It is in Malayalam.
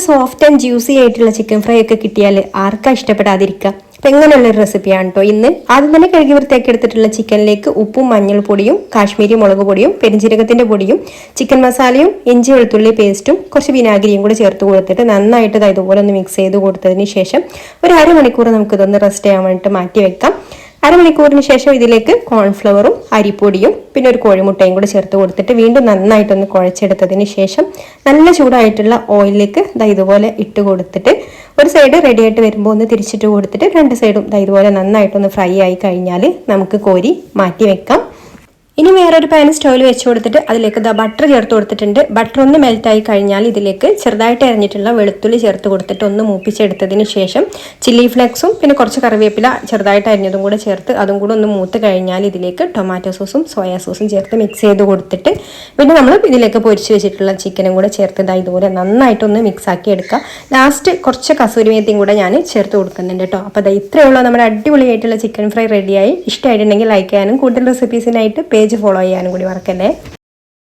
സോഫ്റ്റ് ആൻഡ് ജ്യൂസി ആയിട്ടുള്ള ചിക്കൻ ഫ്രൈ ഒക്കെ കിട്ടിയാൽ ആർക്കാ ഇഷ്ടപ്പെടാതിരിക്കുക. അപ്പം എങ്ങനെയുള്ളൊരു റെസിപ്പിയാണ് കേട്ടോ ഇന്ന്. ആദ്യം തന്നെ കഴുകി വൃത്തിയാക്കി എടുത്തിട്ടുള്ള ചിക്കനിലേക്ക് ഉപ്പും മഞ്ഞൾപ്പൊടിയും കാശ്മീരി മുളക് പൊടിയും പെരിഞ്ജീരകത്തിന്റെ പൊടിയും ചിക്കൻ മസാലയും ഇഞ്ചി വെളുത്തുള്ളി പേസ്റ്റും കുറച്ച് വിനാഗിരിയും കൂടി ചേർത്ത് കൊടുത്തിട്ട് നന്നായിട്ട് ഇതുപോലെ ഒന്ന് മിക്സ് ചെയ്ത് കൊടുത്തതിന് ശേഷം ഒരു അരമണിക്കൂർ നമുക്കിതൊന്ന് റെസ്റ്റ് ചെയ്യാൻ വേണ്ടിയിട്ട് മാറ്റി വെക്കാം. അരമണിക്കൂറിന് ശേഷം ഇതിലേക്ക് കോൺഫ്ലവറും അരിപ്പൊടിയും പിന്നെ ഒരു കോഴിമുട്ടയും കൂടി ചേർത്ത് കൊടുത്തിട്ട് വീണ്ടും നന്നായിട്ടൊന്ന് കുഴച്ചെടുത്തതിന് ശേഷം നല്ല ചൂടായിട്ടുള്ള ഓയിലിലേക്ക് ഇതുപോലെ ഇട്ട് കൊടുത്തിട്ട് ഒരു സൈഡ് റെഡി ആയിട്ട് വരുമ്പോൾ ഒന്ന് തിരിച്ചിട്ട് കൊടുത്തിട്ട് രണ്ട് സൈഡും ഇതുപോലെ നന്നായിട്ടൊന്ന് ഫ്രൈ ആയി കഴിഞ്ഞാൽ നമുക്ക് കോരി മാറ്റി വെക്കാം. ഇനി വേറൊരു പാൻ സ്റ്റൗവിൽ വെച്ച് കൊടുത്തിട്ട് അതിലേക്ക് ബട്ടർ ചേർത്ത് കൊടുത്തിട്ടുണ്ട്. ബട്ടർ ഒന്ന് മെൽറ്റായി കഴിഞ്ഞാൽ ഇതിലേക്ക് ചെറുതായിട്ട് അരിഞ്ഞിട്ടുള്ള വെളുത്തുള്ളി ചേർത്ത് കൊടുത്തിട്ട് ഒന്ന് മൂപ്പിച്ചെടുത്തതിന് ശേഷം ചില്ലി ഫ്ലേക്സും പിന്നെ കുറച്ച് കറിവേപ്പില ചെറുതായിട്ട് അരിഞ്ഞതും കൂടെ ചേർത്ത് അതും കൂടെ ഒന്ന് മൂത്ത് കഴിഞ്ഞാൽ ഇതിലേക്ക് ടൊമാറ്റോ സോസും സോയാ സോസും ചേർത്ത് മിക്സ് ചെയ്ത് കൊടുത്തിട്ട് പിന്നെ നമ്മൾ ഇതിലേക്ക് പൊരിച്ച് വെച്ചിട്ടുള്ള ചിക്കനും കൂടെ ചേർത്ത് ഇതുപോലെ നന്നായിട്ടൊന്ന് മിക്സ് ആക്കി എടുക്കുക. ലാസ്റ്റ് കുറച്ച് കസൂരി മേത്തിയും കൂടെ ഞാൻ ചേർത്ത് കൊടുക്കുന്നുണ്ട് കേട്ടോ. അപ്പോൾ ഇത്രയുള്ള നമ്മുടെ അടിപൊളിയായിട്ടുള്ള ചിക്കൻ ഫ്രൈ റെഡിയായി. ഇഷ്ടമായിട്ടുണ്ടെങ്കിൽ ലൈക്ക് ചെയ്യാനും കൂടുതൽ റെസിപ്പീസിനായിട്ട് പേജ് ഫോളോ ചെയ്യാനും കൂടി മറക്കല്ലേ.